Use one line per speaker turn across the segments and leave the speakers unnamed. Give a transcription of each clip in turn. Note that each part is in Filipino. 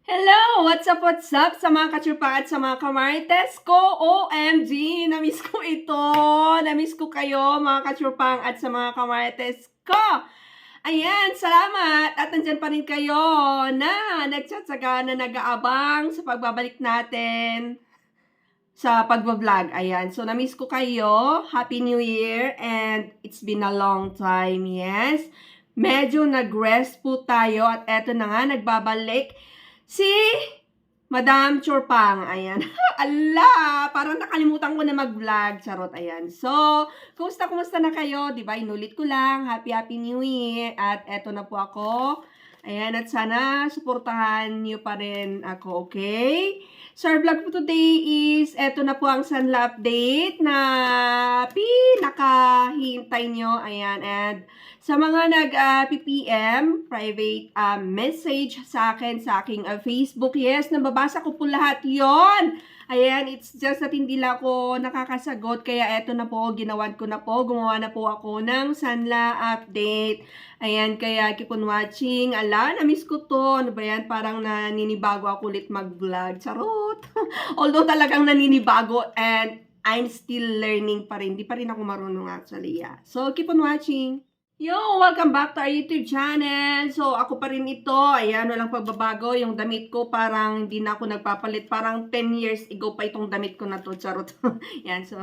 Hello! What's up sa mga kachurpa at sa mga kamarites ko? OMG! Namiss ko ito! Namiss ko kayo mga kachurpang at sa mga kamarites ko! Ayan, salamat! At nandyan pa rin kayo na nagtsatsaga na nag-aabang sa pagbabalik natin sa pagbablog. Ayan, so namiss ko kayo. Happy New Year! And it's been a long time, yes. Medyo nag-rest po tayo at eto na nga, nagbabalik si Madam Chorpang. Ayan. Ala, parang nakalimutan ko na mag-vlog. Charot, ayan. So, kumusta na kayo? Diba, inulit ko lang. Happy New Year. At eto na po ako. Ayan, at sana suportahan niyo pa rin ako, okay? So, our vlog po today is, eto na po ang Sanla update na pinakahintay nyo. Ayan, and sa mga nag-PPM, private message sa akin, sa aking Facebook, yes, nababasa ko po lahat yon. Ayan, it's just that hindi lang ako nakakasagot, kaya eto na po, ginawan ko na po, gumawa na po ako ng Sanla update. Ayan, kaya keep on watching. Ala, na-miss ko to. Ano ba yan? Parang naninibago ako ulit mag-vlog. Charot! Although talagang naninibago and I'm still learning pa rin. Di pa rin ako marunong actually. Yeah. So, keep on watching. Yo! Welcome back to our YouTube channel. So, ako pa rin ito. Ayan, walang pagbabago. Yung damit ko parang hindi na ako nagpapalit. Parang 10 years ago pa itong damit ko na to. Charot. Yan, so,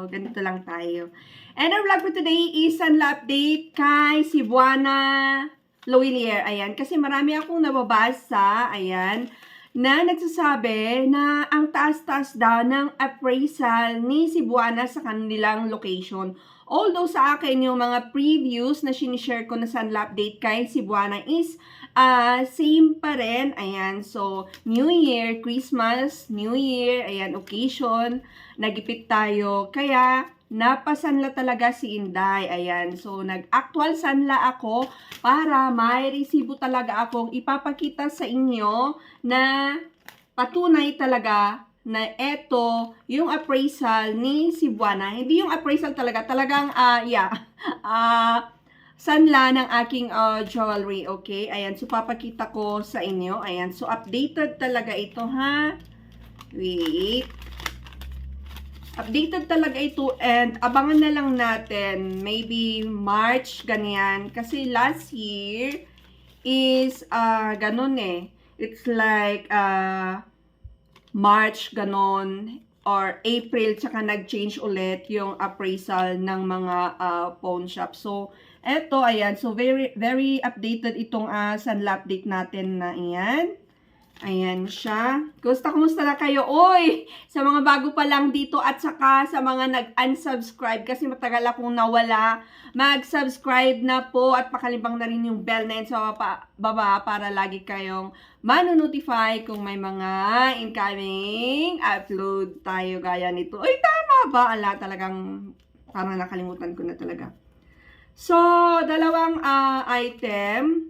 ganito lang tayo. And our vlog for today is an update kay Cebuana Loilier. Ayan, kasi marami akong nababasa. Ayan, na nagsasabi na ang taas-taas daw ng appraisal ni Cebuana sa kanilang location. Although sa akin, yung mga previews na sinishare ko na Sanla update kay Cebuana is same pa rin. Ayan, so New Year, Christmas, New Year, ayan, occasion, nagipit tayo. Kaya napasanla talaga si Inday. Ayan, so nag-actual sanla ako para may resibo talaga akong ipapakita sa inyo na patunay talaga na eto yung appraisal ni Cebuana. Hindi yung appraisal talaga, talagang sanla ng aking jewelry, okay? Ayan, so papakita ko sa inyo. Ayan, so updated talaga ito, ha? Wait. Updated talaga ito and abangan na lang natin. Maybe March, ganyan. Kasi last year is ganun eh. It's like March, ganon, or April, tsaka nag-change ulit yung appraisal ng mga pawn shop. So, eto, ayan. So, very updated itong Sanla update natin na iyan. Ayan siya. Kumusta na kayo? Oy! Sa mga bago pa lang dito at saka sa mga nag-unsubscribe kasi matagal akong nawala. Mag-subscribe na po at pakalibang na rin yung bell na yun sa baba para lagi kayong manonotify kung may mga incoming upload tayo gaya nito. Ay, tama ba? Ala, talagang parang nakalimutan ko na talaga. So, dalawang item.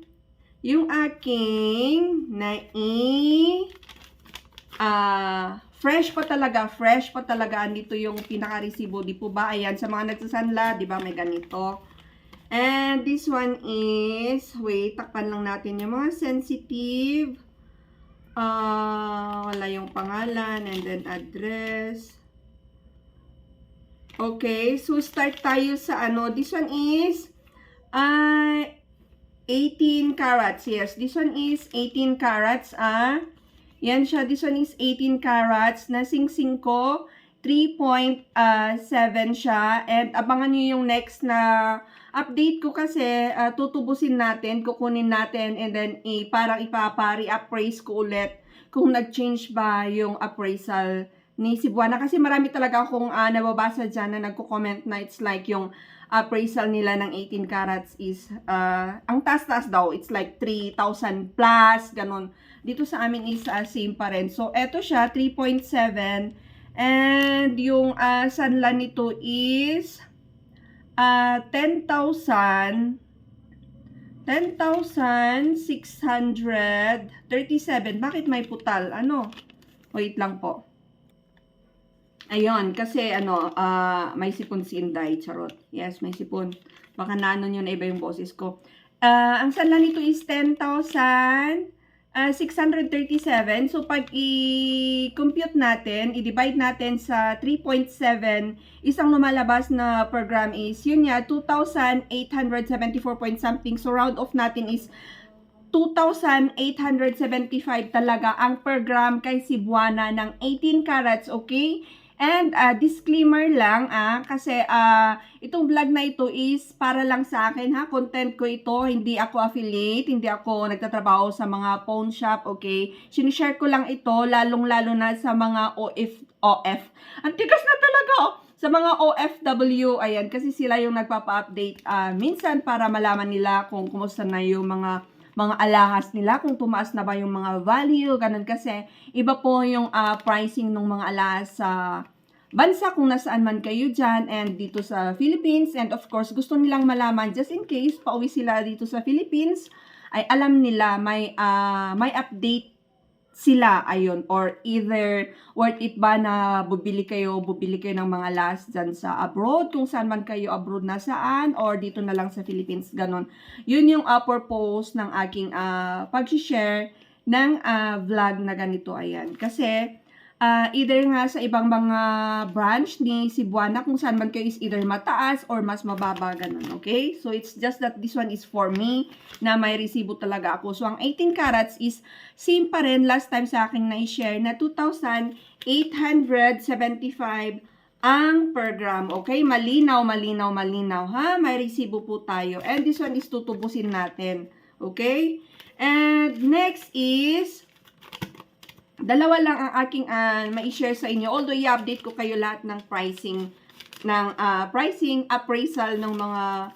Yung aking fresh pa talaga, andito yung pinaka-resibo, di po ba? Ayan, sa mga nagsasanla, di ba, may ganito. And this one is, wait, takpan lang natin yung mga sensitive. Wala yung pangalan, and then address. Okay, so start tayo sa this one is, 18 carats. Yes, this one is 18 carats. Yan siya. This one is 18 carats. Na sing-sing ko. 3.7 siya. And abangan nyo yung next na update ko kasi tutubusin natin, kukunin natin, and then parang ipapa-reappraise ko ulit kung nag-change ba yung appraisal ni Cebuana. Kasi marami talaga akong nababasa dyan na nagko-comment na it's like yung appraisal nila ng 18 carats is, ang taas-taas daw, it's like 3,000 plus, ganun. Dito sa amin is same pa rin. So, eto siya, 3.7. And yung sanla nito is 10,637. Bakit may putal? Ano? Wait lang po. Ayun, kasi may sipon si Inday, charot. Yes, may sipon. Baka nanon yun na iba yung boses ko. Ang sanla nito is 10,000 637. So, pag i-compute natin, i-divide natin sa 3.7, isang lumalabas na per gram is, yun nga, 2,874 point something. So, round off natin is 2,875 talaga ang per gram kay Cebuana ng 18 carats, okay? And disclaimer lang kasi itong vlog na ito is para lang sa akin content ko ito, hindi ako affiliate, hindi ako nagtatrabaho sa mga pawn shop, okay? Sinishare ko lang ito lalong-lalo na sa mga OF. Ang tigas na talaga sa mga OFW, ayan, kasi sila yung nagpapa-update minsan para malaman nila kung kumusta na yung mga alahas nila, kung tumaas na ba yung mga value, ganun kasi iba po yung pricing ng mga alahas sa bansa kung nasaan man kayo dyan and dito sa Philippines. And of course, gusto nilang malaman just in case pauwi sila dito sa Philippines, ay alam nila may update sila, ayun, or either worth it ba na bubili kayo ng mga last dyan sa abroad, kung saan man kayo abroad na saan, or dito na lang sa Philippines, ganon. Yun yung purpose ng aking pag-share ng vlog na ganito, ayan. Kasi, either nga sa ibang mga branch ni Cebuana, kung saan man kayo is either mataas or mas mababa, ganun, okay? So, it's just that this one is for me, na may resibo talaga ako. So, ang 18 carats is same pa rin last time sa akin na-share na 2,875 ang per gram, okay? Malinaw, ha? May resibo po tayo. And this one is tutubusin natin, okay? And next is dalawa lang ang aking ma-share sa inyo. Although i-update ko kayo lahat ng pricing appraisal ng mga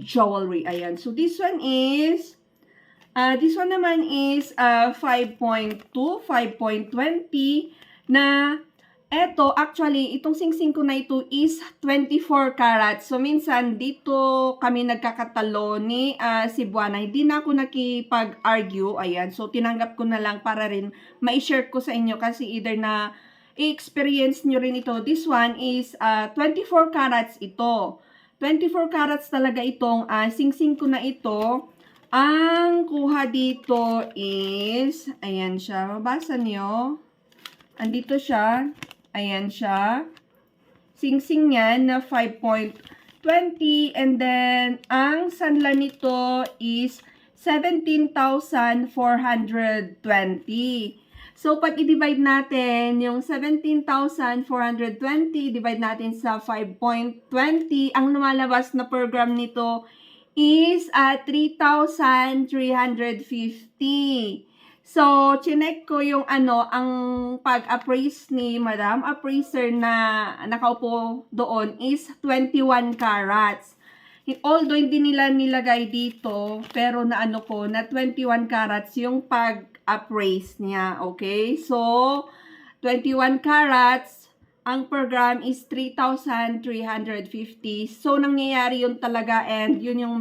jewelry. Ayan. So this one naman is 5.2, 5.20 na eto, actually, itong singsing ko na ito is 24 carats. So, minsan, dito kami nagkakatalo ni Cebuana. Hindi na ako nakipag-argue. Ayan. So, tinanggap ko na lang para rin ma-share ko sa inyo kasi either na i-experience nyo rin ito. This one is 24 carats ito. 24 carats talaga itong singsing ko na ito. Ang kuha dito is, ayan siya. Mabasa nyo. Andito siya. Ayan siya. Singsing yan na 5.20 and then ang sanla nito is 17,420. So, pag i-divide natin yung 17,420, divide natin sa 5.20, ang lumalabas na per gram nito is 3,350. So, chinek ko yung ang pag-appraise ni Madam Appraiser na nakaupo doon is 21 carats. Although hindi nila nilagay dito, pero na ko, na 21 carats yung pag-appraise niya, okay? So, 21 carats, ang per gram is 3,350. So, nangyayari yun talaga and yun yung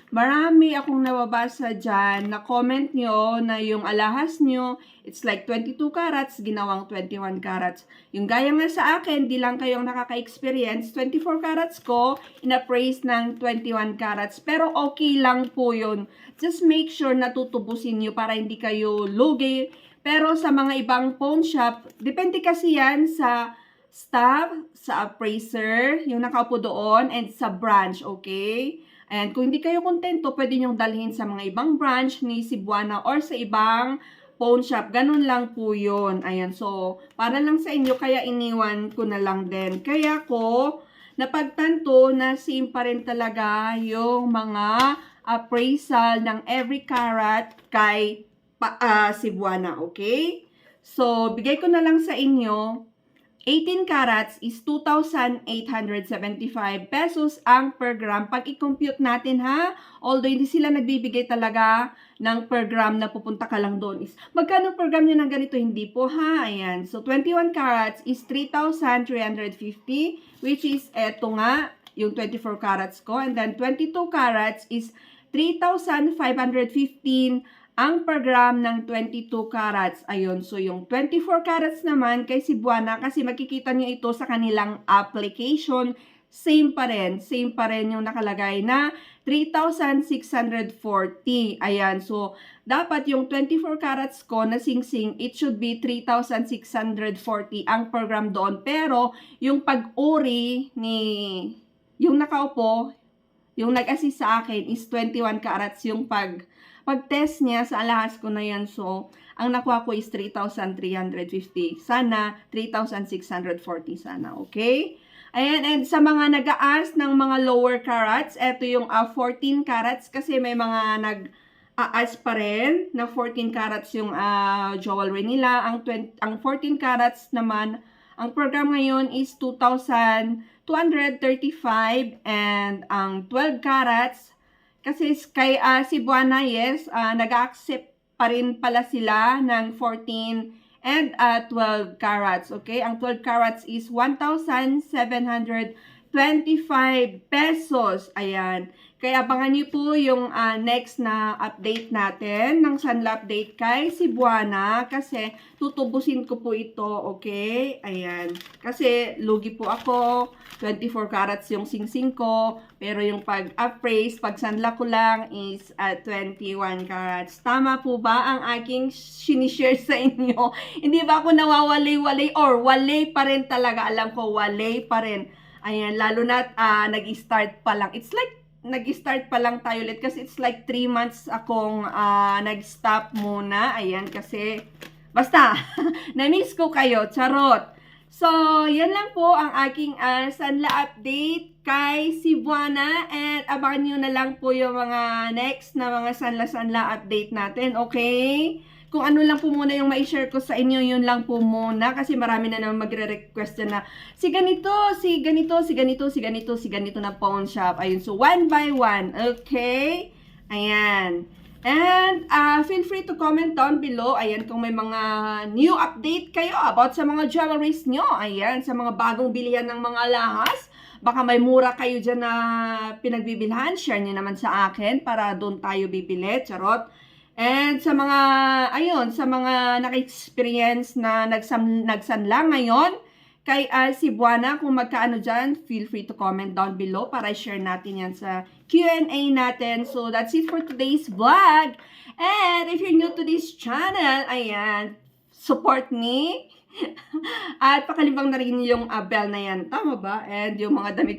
marami akong nababasa dyan na comment nyo na yung alahas nyo, it's like 22 carats, ginawang 21 carats. Yung gaya nga sa akin, di lang kayong nakaka-experience, 24 carats ko, in-appraise ng 21 carats. Pero okay lang po yun. Just make sure na tutubusin nyo para hindi kayo lugi. Pero sa mga ibang pawn shop, depende kasi yan sa staff, sa appraiser, yung nakaupo doon, and sa branch, okay? And kung hindi kayo kontento, pwede nyong dalhin sa mga ibang branch ni Cebuana or sa ibang pawn shop. Ganun lang po yun. Ayan, so, para lang sa inyo, kaya iniwan ko na lang din. Kaya ko napagtanto na same pa rin talaga yung mga appraisal ng every carat kay Cebuana, okay? So, bigay ko na lang sa inyo, 18 carats is 2,875 pesos ang per gram. Pag i-compute natin although hindi sila nagbibigay talaga ng per gram na pupunta ka lang doon is, magkano per gram yun ng ganito? Hindi po ayan. So, 21 carats is 3,350 which is eto nga, yung 24 carats ko. And then 22 carats is 3,515 ang per gram ng 22 carats. Ayun, so yung 24 carats naman kay Cebuana, kasi makikita nyo ito sa kanilang application, same pa rin yung nakalagay na 3,640. Ayan, so dapat yung 24 carats ko na singsing, it should be 3,640 ang program doon. Pero yung pag-uri ni yung nakaupo, yung nag-assist sa akin is 21 carats yung pag-test niya sa alahas ko na yan. So, ang nakuha ko is 3,350. Sana 3,640 sana, okay? Ayan, and sa mga nag-aas ng mga lower carats, eto yung 14 carats kasi may mga nag-aas pa rin na 14 carats yung jewelry nila. Ang 14 carats naman, ang program ngayon is 2,235 and ang 12 carats, kasi kay Cebuana, yes, nag-accept pa rin pala sila ng 14 and 12 carats, okay? Ang 12 carats is 1,725 pesos. Ayan. Kaya abangan niyo po yung next na update natin ng Sanla update kay Cebuana kasi tutubusin ko po ito, okay? Ayan. Kasi lugi po ako, 24 carats yung singsing ko, pero yung pag-appraise, pag Sanla ko lang is 21 carats. Tama po ba ang aking sinishare sa inyo? Hindi ba ako nawawalay-walay or walay pa rin talaga? Alam ko, walay pa rin. Ayan, lalo na nag-start pa lang. It's like nag-start pa lang tayo ulit kasi it's like 3 months akong nag-stop muna. Ayan, kasi basta, na-miss ko kayo. Charot. So, yan lang po ang aking Sanla update kay Cebuana and abangan nyo na lang po yung mga next na mga Sanla update natin, okay? Kung ano lang po muna yung ma-share ko sa inyo, yun lang po muna. Kasi marami na naman magre-request na si ganito, si ganito, si ganito, si ganito, si ganito na pawn shop. Ayun, so one by one. Okay? Ayan. And feel free to comment down below. Ayan, kung may mga new update kayo about sa mga jewelries nyo. Ayan, sa mga bagong bilihan ng mga lahas. Baka may mura kayo dyan na pinagbibilhan. Share nyo naman sa akin para doon tayo bibili. Charot. And sa mga, ayun, sa mga naka-experience na nagsanla ngayon, kay Cebuana, kung magkaano dyan, feel free to comment down below para share natin yan sa Q&A natin. So, that's it for today's vlog. And if you're new to this channel, ayan, support me. At pakalimbang na rin yung bell na yan. Tama ba? And yung mga damit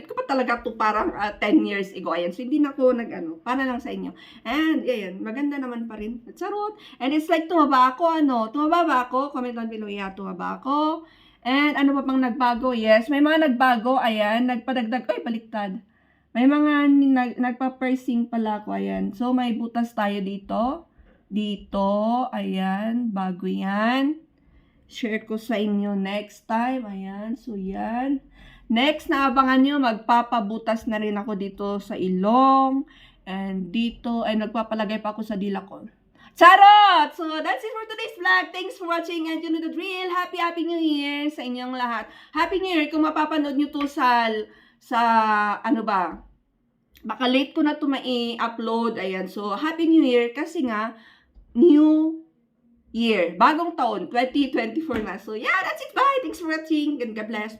ko pa talaga to parang 10 years ago. Ayan. So, hindi na ako para lang sa inyo. And, ayan, maganda naman pa rin. Charot. And it's like, tumaba ako, Tumaba ba ako? Comment down below, yeah, tumaba ako. And, ano pa pang nagbago? Yes, may mga nagbago. Ayan, nagpadagdag. Ay, baliktad. May mga nagpa-pursing pala ako. Ayan. So, may butas tayo dito. Dito. Ayan. Bago yan. Share ko sa inyo next time. Ayan. So, yan. Next, naabangan nyo, magpapabutas na rin ako dito sa ilong. And dito, ay nagpapalagay pa ako sa dila ko. Charot! So, that's it for today's vlog. Thanks for watching and you know the drill. Happy New Year sa inyong lahat. Happy New Year kung mapapanood nyo to sa ano ba, baka late ko na to mai-upload. Ayan. So, Happy New Year kasi nga, new year. Bagong taon, 2024 na. So, yeah, that's it. Bye. Thanks for watching and God bless.